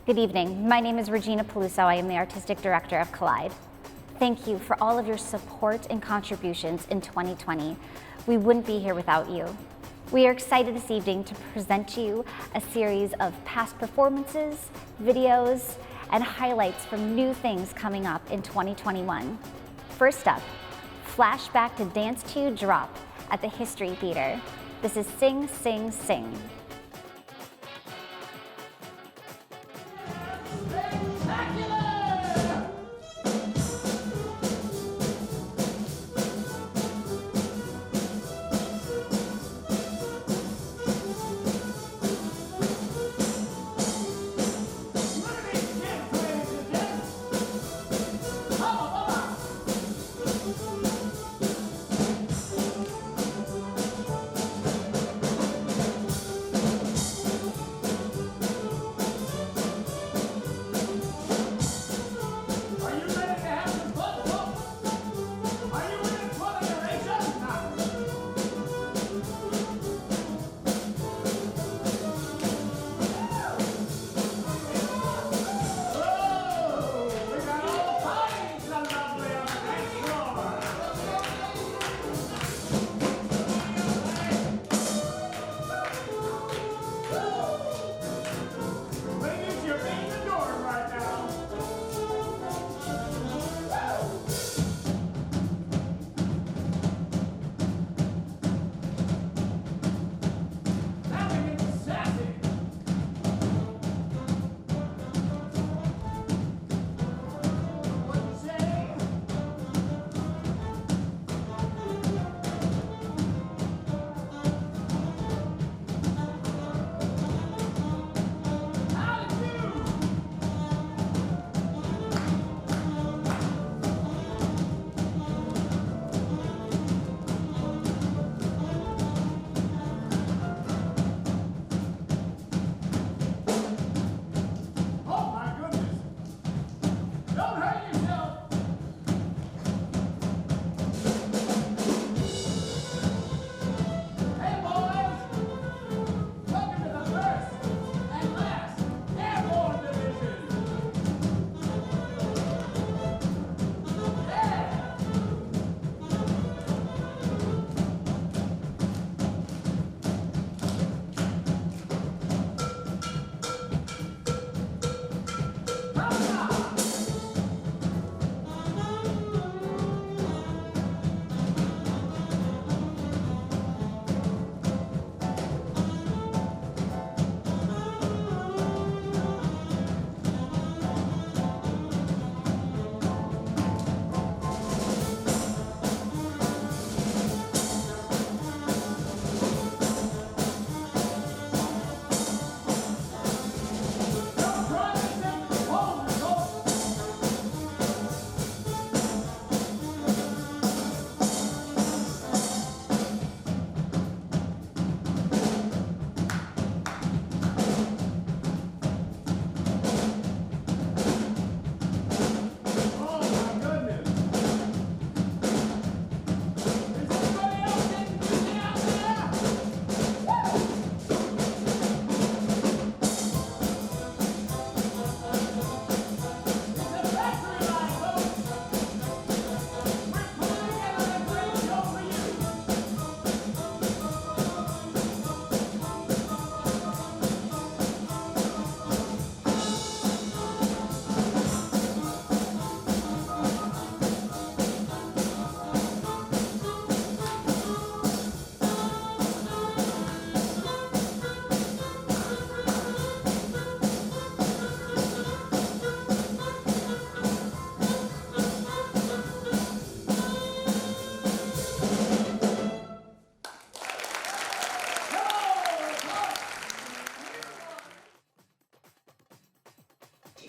Good evening. My name is Regina Peluso. I am the Artistic Director of Collide. Thank you for all of your support and contributions in 2020. We wouldn't be here without you. We are excited this evening to present to you a series of past performances, videos, and highlights from new things coming up in 2021. First up, flashback to Dance Till You Drop at the History Theater. This is Sing, Sing, Sing.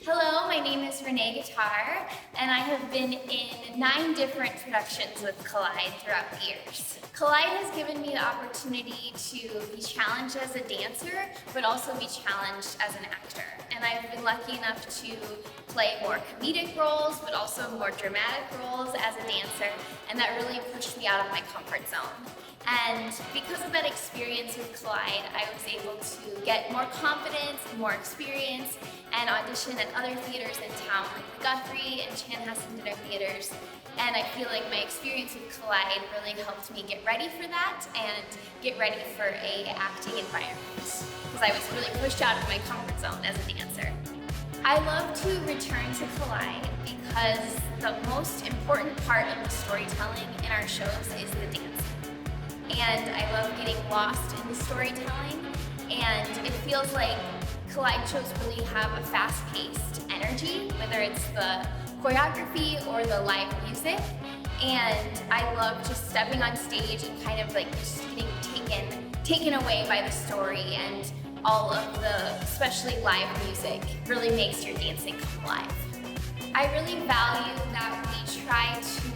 Hello, my name is Renee Guitar, and I have been in 9 different productions with Collide throughout the years. Collide has given me the opportunity to be challenged as a dancer, but also be challenged as an actor. And I've been lucky enough to play more comedic roles, but also more dramatic roles as a dancer, and that really pushed me out of my comfort zone. And because of that experience with Collide, I was able to get more confidence and more experience and audition at other theaters in town like the Guthrie and Chanhassen Dinner Theaters. And I feel like my experience with Collide really helped me get ready for that and get ready for a acting environment, because I was really pushed out of my comfort zone as a dancer. I love to return to Collide because the most important part of the storytelling in our shows is the dancing. And I love getting lost in the storytelling, and it feels like Collide shows really have a fast-paced energy, whether it's the choreography or the live music. And I love just stepping on stage and kind of like just getting taken away by the story, and all of the, especially live music, really makes your dancing come alive. I really value that we try to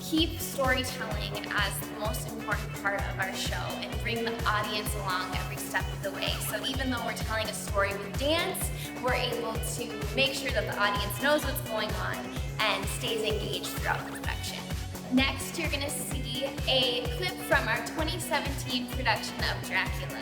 keep storytelling as the most important part of our show and bring the audience along every step of the way. So even though we're telling a story with dance, we're able to make sure that the audience knows what's going on and stays engaged throughout the production. Next, you're gonna see a clip from our 2017 production of Dracula.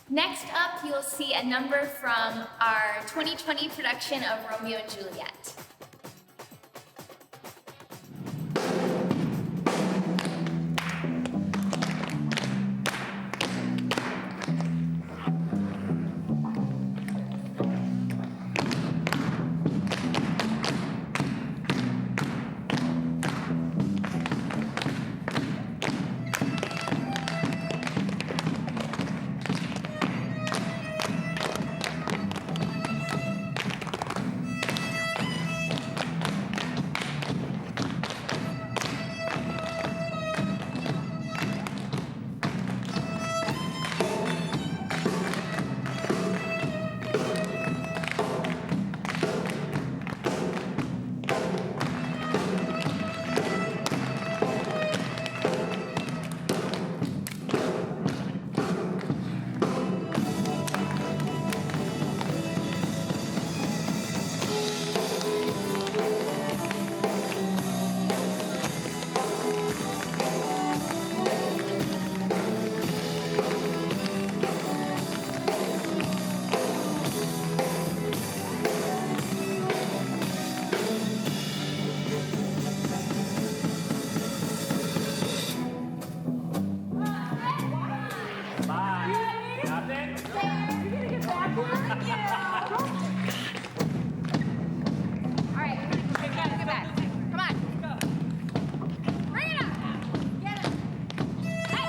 Next up, you'll see a number from our 2020 production of Romeo and Juliet. All right, get back. Come on. Bring it up. Get it. Hey.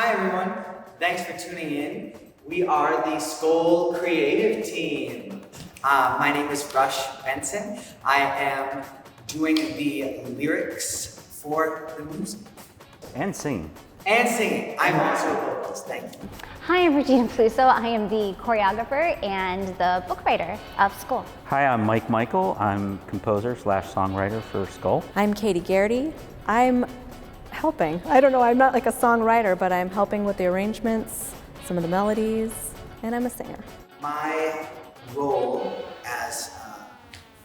Hi everyone, thanks for tuning in. We are the SKOL creative team. My name is Rush Benson. I am doing the lyrics for the music. And singing. And singing. I'm also a vocalist, thank you. Hi, I'm Regina Peluso. I am the choreographer and the book writer of SKOL. Hi, I'm Mike Michael. I'm composer / songwriter for SKOL. I'm Katie Garrity. I'm helping. I don't know, I'm not like a songwriter, but I'm helping with the arrangements, some of the melodies, and I'm a singer. My role as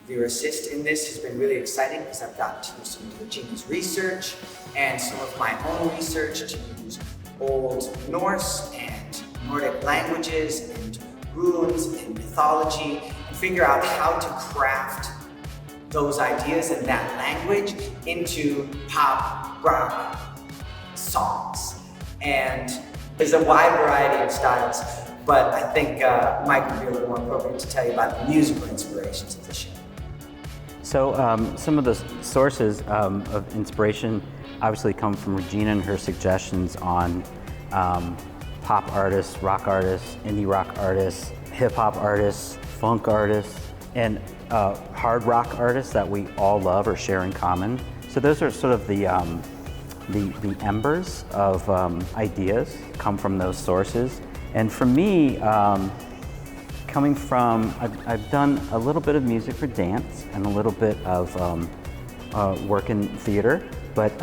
lyricist in this has been really exciting because I've got to do some of Regina's research and some of my own research to use Old Norse and Nordic languages and runes and mythology and figure out how to craft those ideas in that language into pop, rock songs. And there's a wide variety of styles, but I think Mike would be a little more appropriate to tell you about the musical inspirations of the show. So some of the sources of inspiration obviously come from Regina and her suggestions on pop artists, rock artists, indie rock artists, hip hop artists, funk artists, and hard rock artists that we all love or share in common. So those are sort of the embers of ideas come from those sources. And for me, coming from, I've done a little bit of music for dance and a little bit of work in theater, but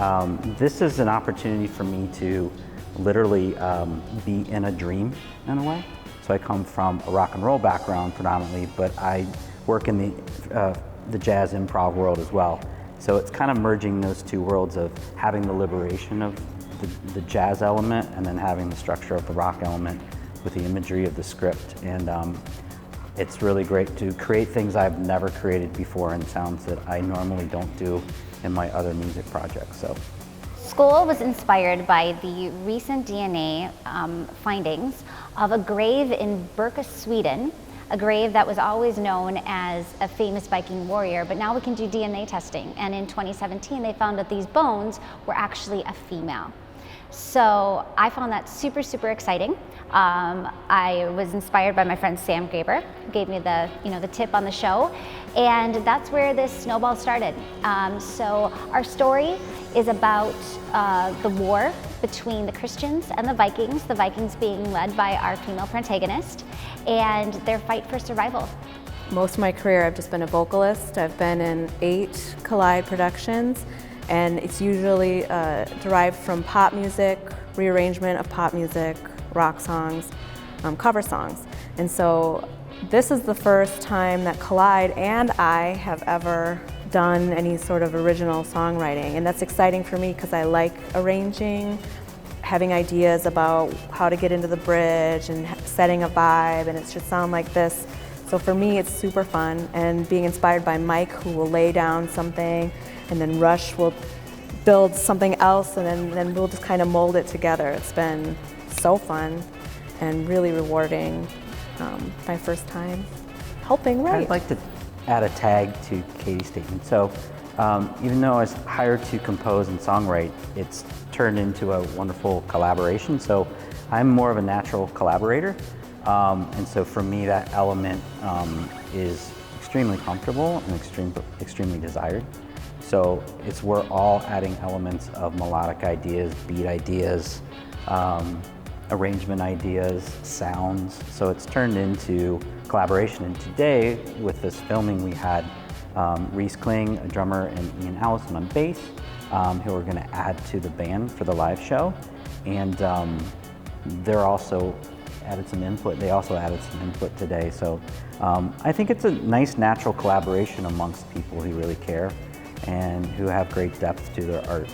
this is an opportunity for me to literally be in a dream in a way. So I come from a rock and roll background predominantly, but I work in the jazz improv world as well. So it's kind of merging those two worlds of having the liberation of the jazz element and then having the structure of the rock element with the imagery of the script. And it's really great to create things I've never created before and sounds that I normally don't do in my other music projects. So SKOL was inspired by the recent DNA findings of a grave in Birka, Sweden, a grave that was always known as a famous Viking warrior, but now we can do DNA testing. And in 2017, they found that these bones were actually a female. So I found that super, super exciting. I was inspired by my friend Sam Graber, who gave me the tip on the show, and that's where this snowball started. So our story is about the war between the Christians and the Vikings being led by our female protagonist, and their fight for survival. Most of my career I've just been a vocalist. I've been in 8 Collide productions, and it's usually derived from pop music, rearrangement of pop music, rock songs, cover songs. And so this is the first time that Collide and I have ever done any sort of original songwriting, and that's exciting for me because I like arranging, having ideas about how to get into the bridge and setting a vibe, and it should sound like this. So for me it's super fun, and being inspired by Mike, who will lay down something and then Rush will build something else, and then we'll just kind of mold it together. It's been so fun and really rewarding. My first time helping write. I'd like to add a tag to Katie's statement. So even though I was hired to compose and songwrite, it's turned into a wonderful collaboration. So I'm more of a natural collaborator. And so for me, that element is extremely comfortable and extremely desired. So we're all adding elements of melodic ideas, beat ideas, arrangement ideas, sounds. So it's turned into collaboration. And today, with this filming, we had Reese Kling, a drummer, and Ian Allison on bass, who are gonna add to the band for the live show. And they're also added some input. They also added some input today. So I think it's a nice natural collaboration amongst people who really care and who have great depth to their art.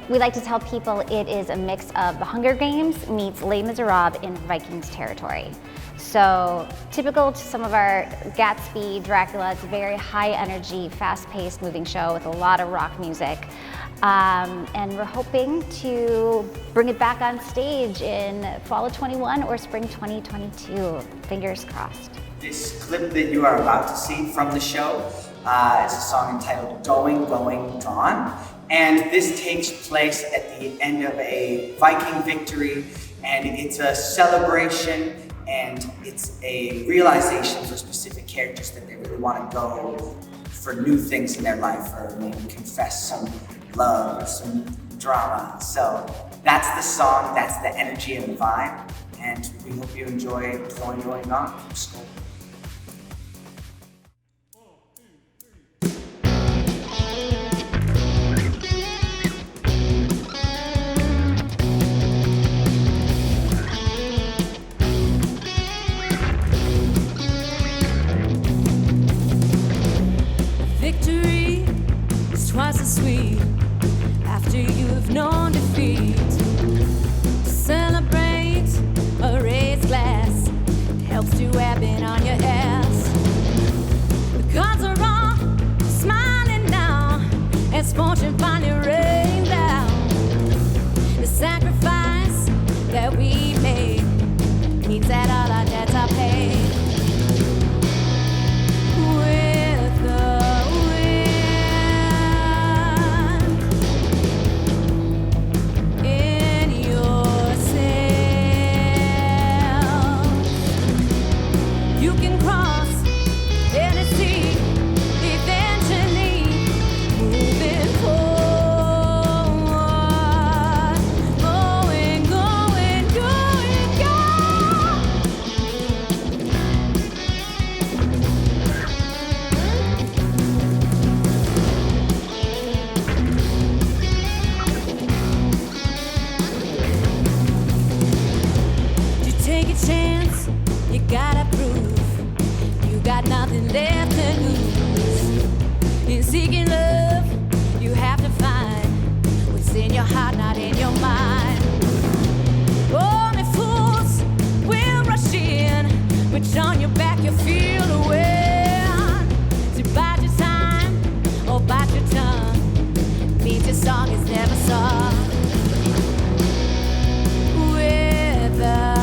We like to tell people it is a mix of The Hunger Games meets Les Miserables in Vikings territory. So typical to some of our Gatsby, Dracula, it's a very high energy, fast-paced moving show with a lot of rock music. And we're hoping to bring it back on stage in fall of 21 or spring 2022. Fingers crossed. This clip that you are about to see from the show is a song entitled Going, Going, Gone. And this takes place at the end of a Viking victory, and it's a celebration, and it's a realization for specific characters that they really want to go for new things in their life, or maybe confess some love or some drama. So that's the song, that's the energy and the vibe, and we hope you enjoy Going On from SKOL. Victory is twice as sweet after you've known defeat. To celebrate a raised glass helps to happen on your ass. The cards are all smiling now as fortune finally rained down. The sacrifice that we made means that all our debts are paid. Nothing left to lose. In seeking love, you have to find what's in your heart, not in your mind. Only fools will rush in, but on your back you feel the wind. To bide your time or bite your tongue means your song is never sung. With the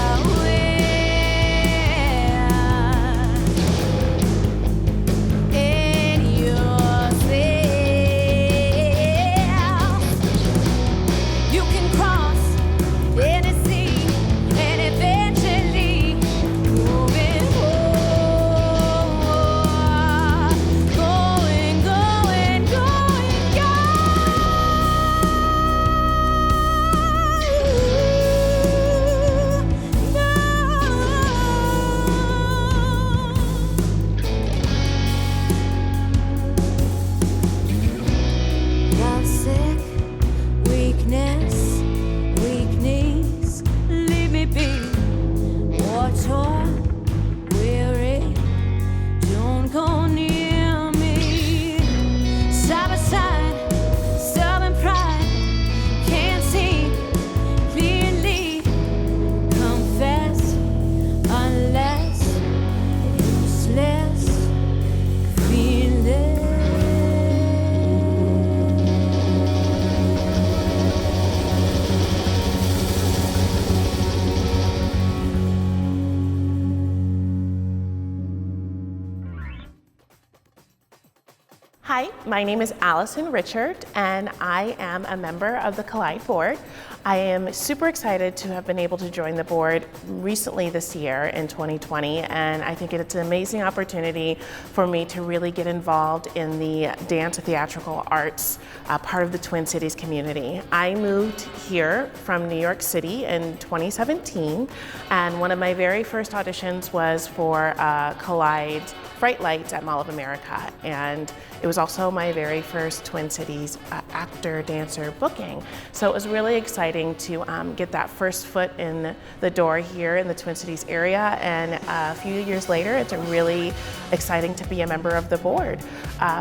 Hi, my name is Allison Richard, and I am a member of the Collide board. I am super excited to have been able to join the board recently this year in 2020, and I think it's an amazing opportunity for me to really get involved in the dance and theatrical arts part of the Twin Cities community. I moved here from New York City in 2017, and one of my very first auditions was for Collide's Fright Lights at Mall of America, and it was also my very first Twin Cities actor-dancer booking. So it was really exciting to get that first foot in the door here in the Twin Cities area, and a few years later, it's really exciting to be a member of the board.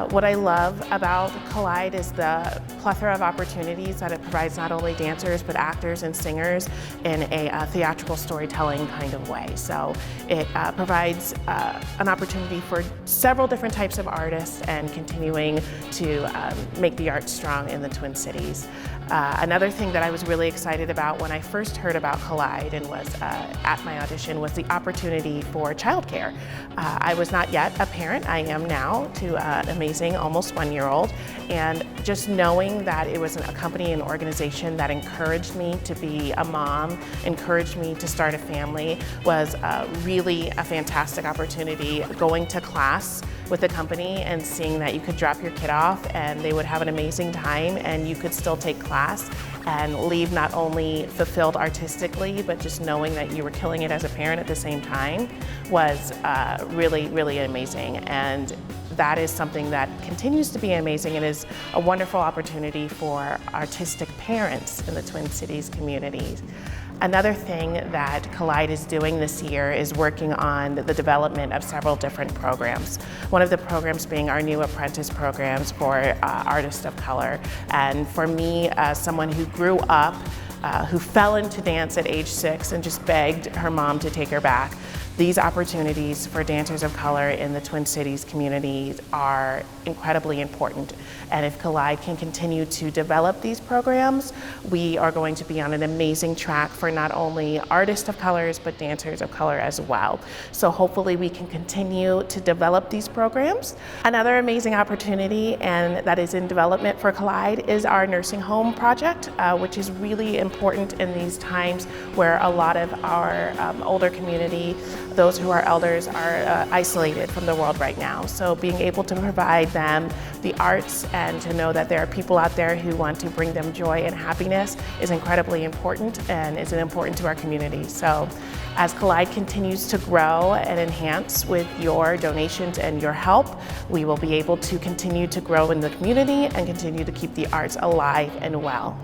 What I love about Collide is the plethora of opportunities that it provides not only dancers, but actors and singers in a theatrical storytelling kind of way. So it provides an opportunity for several different types of artists and continue continuing to make the arts strong in the Twin Cities. Another thing that I was really excited about when I first heard about Collide and was at my audition was the opportunity for childcare. I was not yet a parent, I am now, to an amazing almost 1-year-old, and just knowing that it was a company and organization that encouraged me to be a mom, encouraged me to start a family, was really a fantastic opportunity. Going to class with the company and seeing that you could drop your kid off and they would have an amazing time and you could still take class and leave not only fulfilled artistically, but just knowing that you were killing it as a parent at the same time was really, really amazing. And that is something that continues to be amazing and is a wonderful opportunity for artistic parents in the Twin Cities communities. Another thing that Collide is doing this year is working on the development of several different programs. One of the programs being our new apprentice programs for artists of color. And for me, as someone who grew up, who fell into dance at age 6 and just begged her mom to take her back, these opportunities for dancers of color in the Twin Cities communities are incredibly important. And if Collide can continue to develop these programs, we are going to be on an amazing track for not only artists of colors, but dancers of color as well. So hopefully we can continue to develop these programs. Another amazing opportunity, and that is in development for Collide, is our nursing home project, which is really important in these times where a lot of our older community, those who are elders, are isolated from the world right now. So being able to provide them the arts and to know that there are people out there who want to bring them joy and happiness is incredibly important and is important to our community. So as Collide continues to grow and enhance with your donations and your help, we will be able to continue to grow in the community and continue to keep the arts alive and well.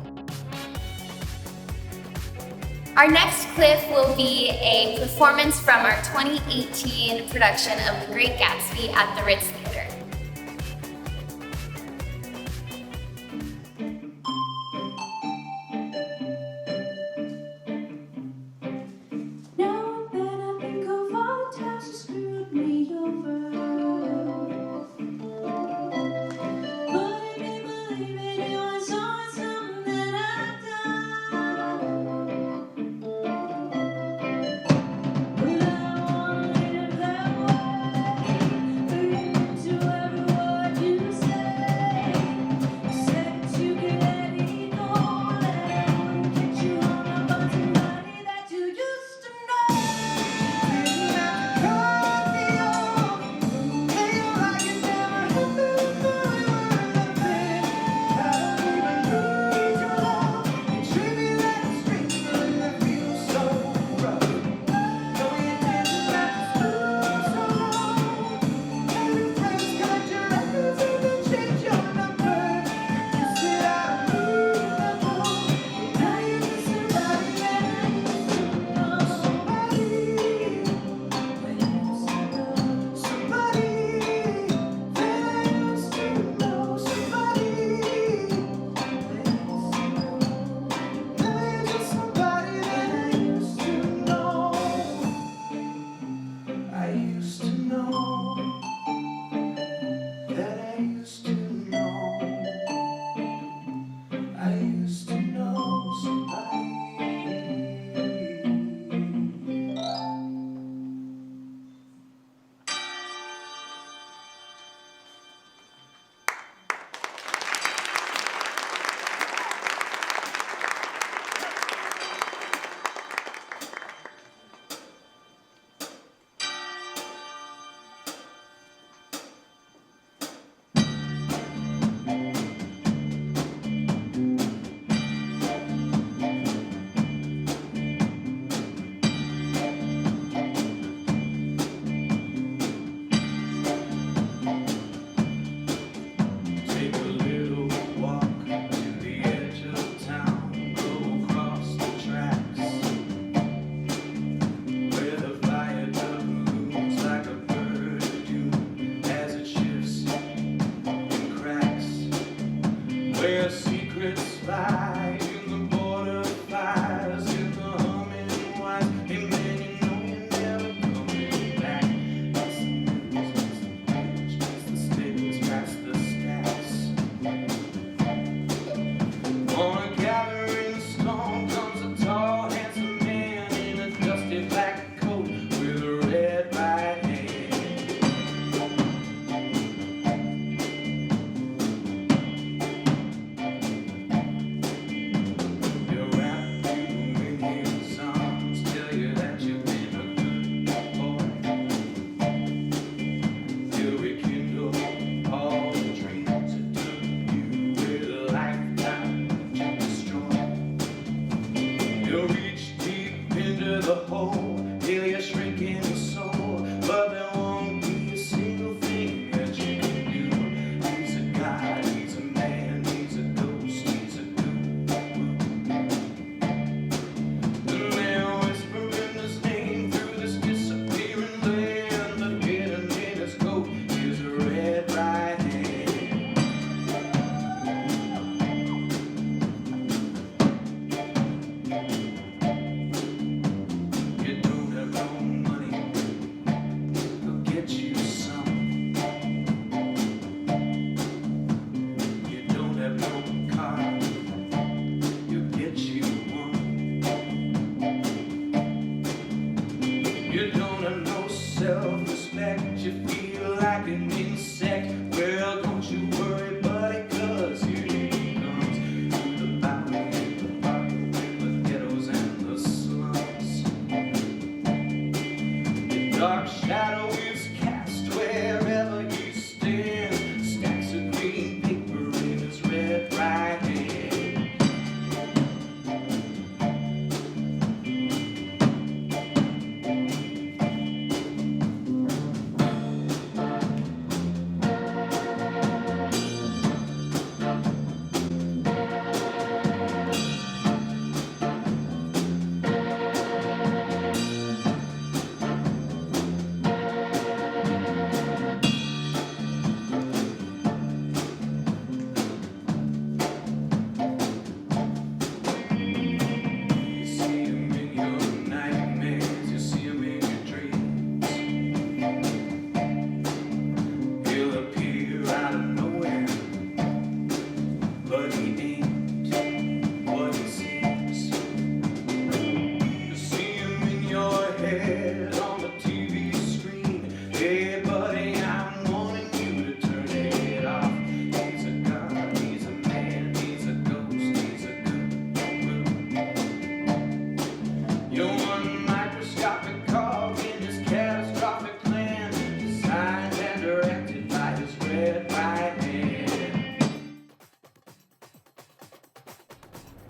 Our next clip will be a performance from our 2018 production of The Great Gatsby at the Ritz Theater.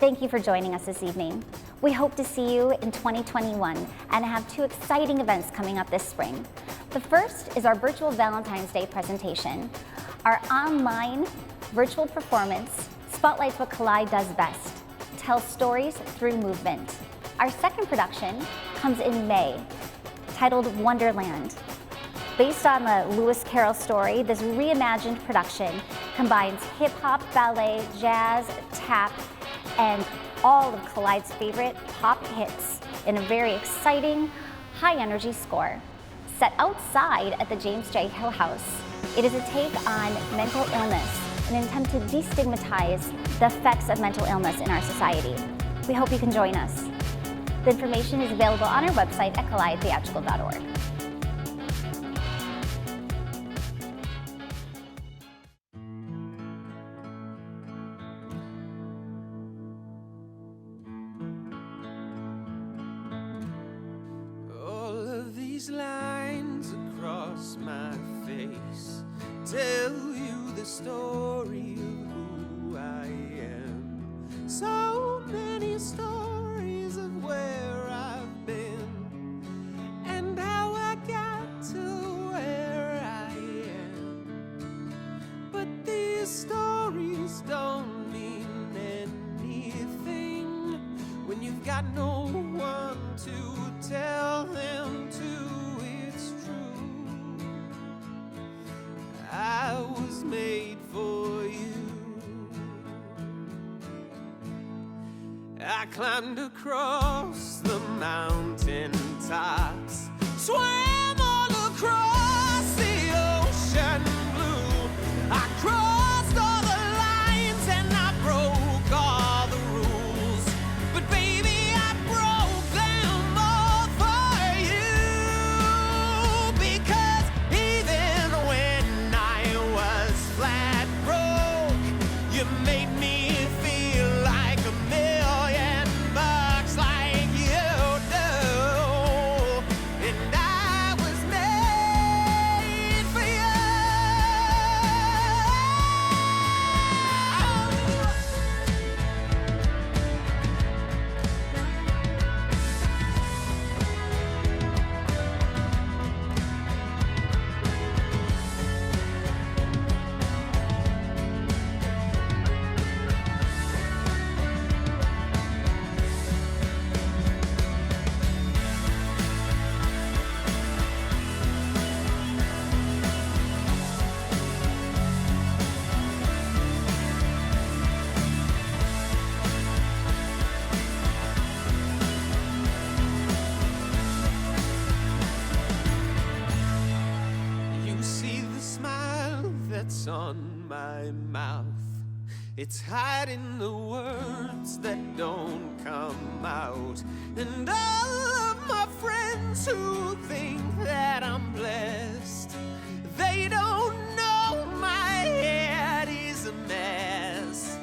Thank you for joining us this evening. We hope to see you in 2021 and have two exciting events coming up this spring. The first is our virtual Valentine's Day presentation. Our online virtual performance spotlights what Collide does best, tell stories through movement. Our second production comes in May, titled Wonderland. Based on the Lewis Carroll story, this reimagined production combines hip-hop, ballet, jazz, tap, and all of Collide's favorite pop hits in a very exciting, high-energy score. Set outside at the James J. Hill House, it is a take on mental illness, an attempt to destigmatize the effects of mental illness in our society. We hope you can join us. The information is available on our website at collidetheatrical.org. All of these lines across my face tell you the story of who I am. So many stories of where I've been and how I got to where I am. But these stories don't mean anything when you've got no one to tell them to. It's true, I was made for you. I climbed across the mountain tops, swam all across the ocean blue. I crossed all the lines and I broke all the rules, but baby, I broke them all for you. Because even when I was flat broke, you made me feel like $1,000,000 like you do. And I was made for you. You see the smile that's on my mouth. It's hiding the words that don't come out. And all of my friends who think that I'm blessed, they don't know my head is a mess.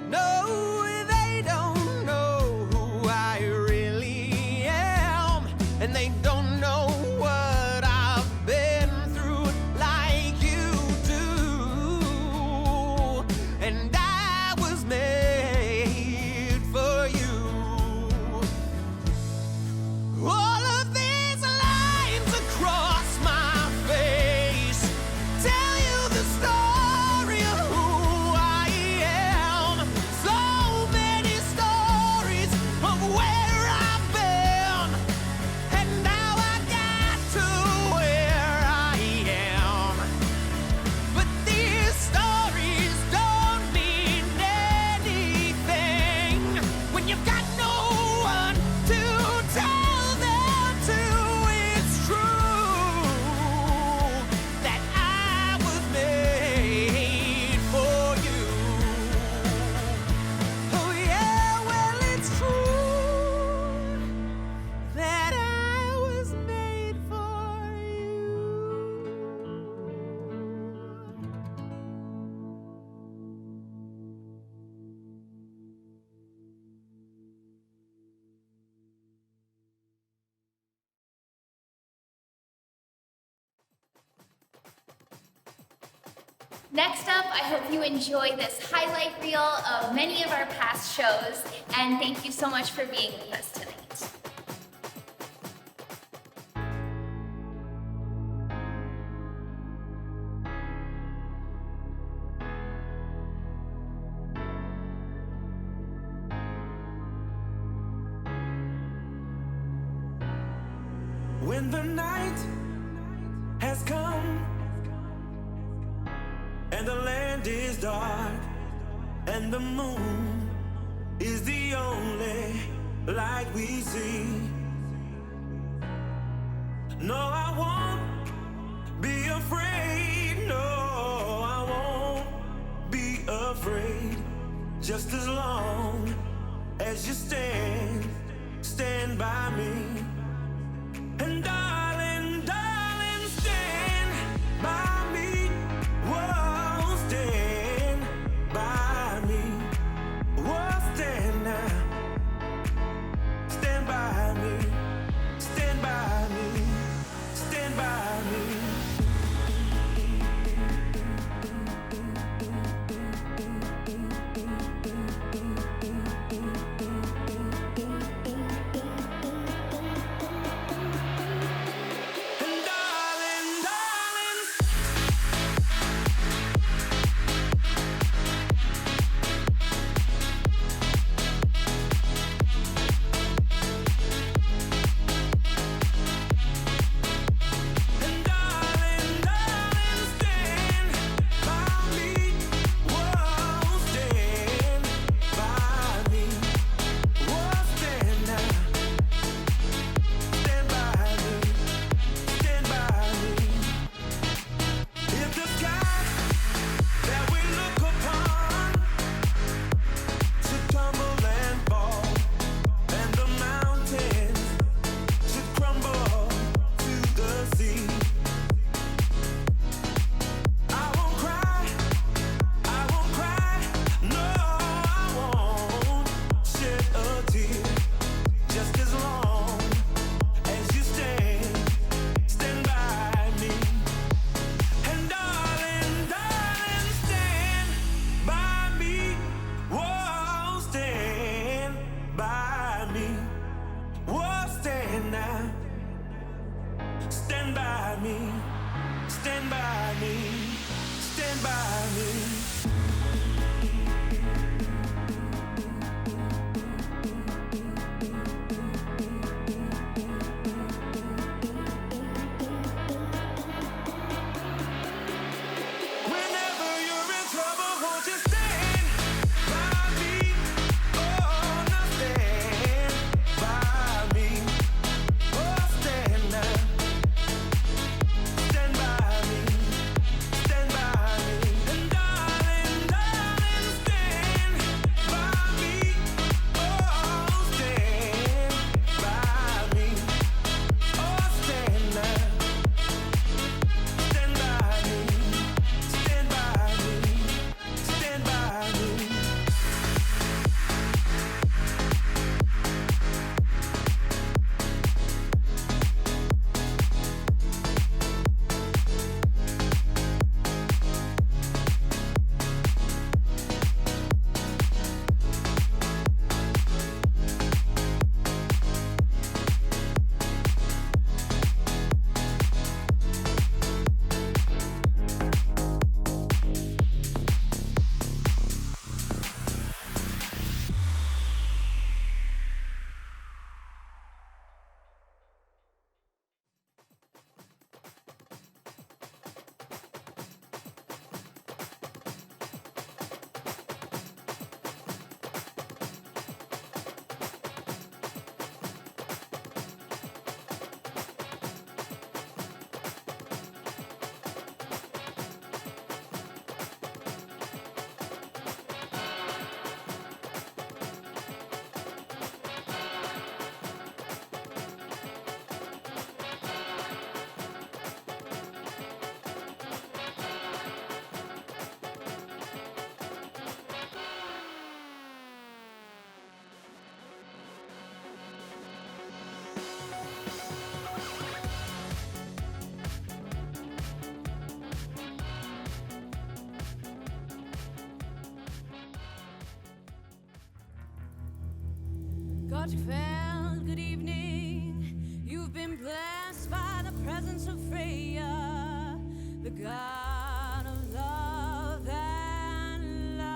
No, they don't know who I really am. And they don't know what I've been through like you do. And I was made for you. All of these lines across my face Next up, I hope you enjoy this highlight reel of many of our past shows, and thank you so much for being with us tonight. When the night has come and the land is dark and the moon is the only light we see, no, I won't be afraid. No, I won't be afraid. Just as long as you stand by me. And darling, darling, stand by me. Whoa, stand by me. Whoa, stand now. Stand by me. Stand by me. Stand by me. thought you felt good evening. You've been blessed by the presence of Freya, the god of love and luck.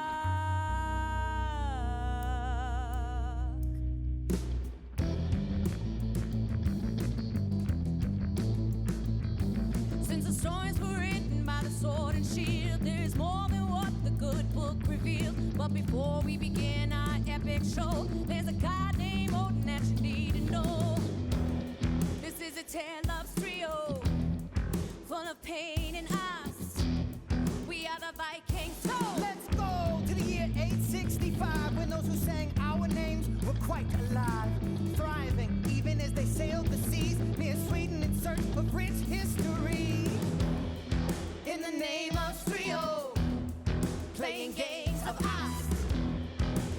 Since the stories were written by the sword and shield, there's more than what the good book revealed. But before we begin our epic show, there's a god named Odin that you need to know. This is a tale of trio, full of pain and us. We are the Vikings, so let's go to the year 865, when those who sang our names were quite alive, thriving even as they sailed the seas near Sweden in search of rich history. In the name of trio, playing games of us,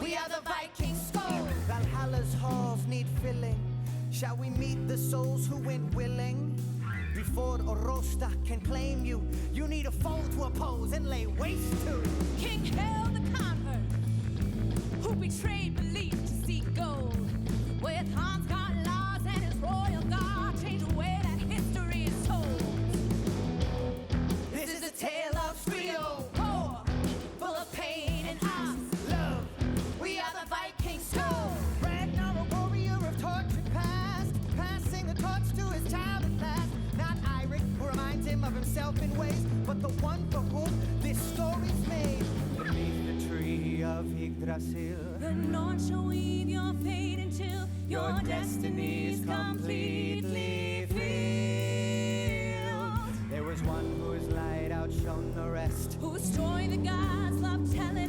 we are the Vikings, SKOL. Valhalla's halls need filling. Shall we meet the souls who went willing? Before Orosta can claim you, you need a foe to oppose and lay waste to. King Hell the Conqueror, who betrayed belief to seek gold. With Hans got laws and his royal guard, change the way that history is told. This is a tale of trio, War, full of pain and us. love. We are the Vikings, SKOL. Ragnar, a warrior of tortured past, passing the torch to his child at last. Not Eirik, who reminds him of himself in ways, but the one for whom this story's made. Beneath the tree of Yggdrasil, The North shall weave your fate until your destiny's completely filled. there was one whose light outshone the rest. Whose story the gods love telling